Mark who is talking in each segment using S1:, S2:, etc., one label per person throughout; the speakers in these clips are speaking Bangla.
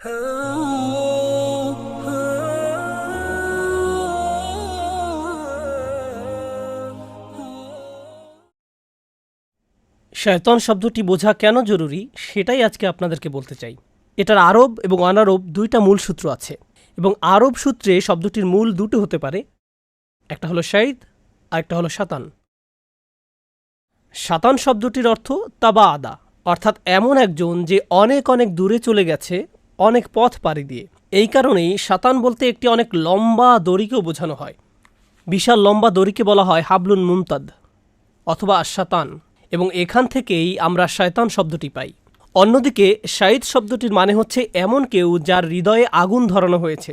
S1: শয়তান শব্দটি বোঝা কেন জরুরি সেটাই আজকে আপনাদেরকে বলতে চাই। এটার আরব এবং অনারব দুইটা মূল সূত্র আছে, এবং আরব সূত্রে শব্দটির মূল দুটো হতে পারে, একটা হলো শাইদ আর একটা হলো শাতান। শাতান শব্দটির অর্থ তাবা আদা, অর্থাৎ এমন একজন যে অনেক অনেক দূরে চলে গেছে, অনেক পথ পাড়ি দিয়ে। এই কারণেই শাতান বলতে একটি অনেক লম্বা দড়িকেও বোঝানো হয়। বিশাল লম্বা দড়িকে বলা হয় হাবলুন মুমতাদ অথবা শাতান, এবং এখান থেকেই আমরা শয়তান শব্দটি পাই। অন্যদিকে শাইদ শব্দটির মানে হচ্ছে এমন কেউ যার হৃদয়ে আগুন ধরানো হয়েছে,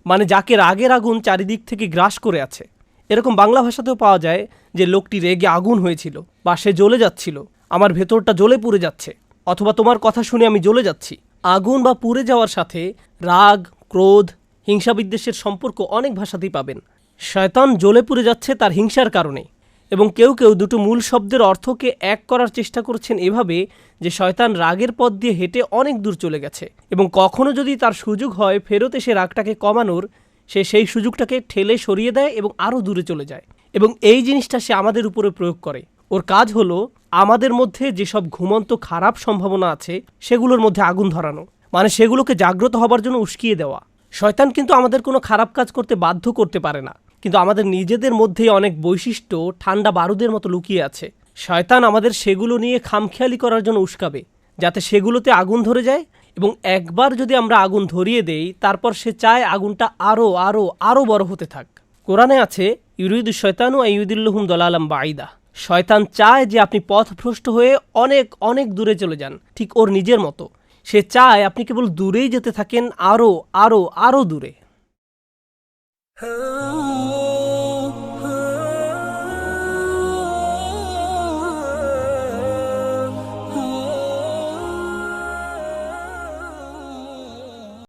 S1: মানে যাকে রাগের আগুন চারিদিক থেকে গ্রাস করে আছে। এরকম বাংলা ভাষাতেও পাওয়া যায় যে লোকটি রেগে আগুন হয়েছিল, বা সে জ্বলে যাচ্ছিল, আমার ভেতরটা জ্বলে পুড়ে যাচ্ছে, অথবা তোমার কথা শুনে আমি জ্বলে যাচ্ছি। আগুন বা পুড়ে যাওয়ার সাথে রাগ, ক্রোধ, হিংসা বিদ্বেষের সম্পর্ক অনেক ভাষাতেই পাবেন। শয়তান জ্বলে পুড়ে যাচ্ছে তার হিংসার কারণে, এবং কেউ কেউ দুটো মূল শব্দের অর্থকে এক করার চেষ্টা করেছেন এভাবে যে শয়তান রাগের পথ দিয়ে হেঁটে অনেক দূর চলে গেছে, এবং কখনো যদি তার সুযোগ হয় ফেরত এসে রাগটাকে কমানোর, সে সেই সুযোগটাকে ঠেলে সরিয়ে দেয় এবং আরও দূরে চলে যায়। এবং এই জিনিসটা সে আমাদের উপরে প্রয়োগ করে। ওর কাজ হলো আমাদের মধ্যে যেসব ঘুমন্ত খারাপ সম্ভাবনা আছে সেগুলোর মধ্যে আগুন ধরানো, মানে সেগুলোকে জাগ্রত হবার জন্য উস্কিয়ে দেওয়া। শয়তান কিন্তু আমাদের কোনো খারাপ কাজ করতে বাধ্য করতে পারে না, কিন্তু আমাদের নিজেদের মধ্যেই অনেক বৈশিষ্ট্য ঠান্ডা বারুদের মতো লুকিয়ে আছে। শয়তান আমাদের সেগুলো নিয়ে খামখেয়ালি করার জন্য উস্কাবে, যাতে সেগুলোতে আগুন ধরে যায়, এবং একবার যদি আমরা আগুন ধরিয়ে দেই তারপর সে চায় আগুনটা আরও আরও আরও বড় হতে থাক। কোরআনে আছে ইউরিদু শয়তানু আইয়ুদিল্লাহুম দলালাম বাঈদা। শয়তান চায় যে আপনি পথভ্রষ্ট হয়ে অনেক অনেক দূরে চলে যান, ঠিক ওর নিজের মতো। সে চায় আপনি কেবল দূরেই যেতে থাকেন, আরও আরও আরও দূরে।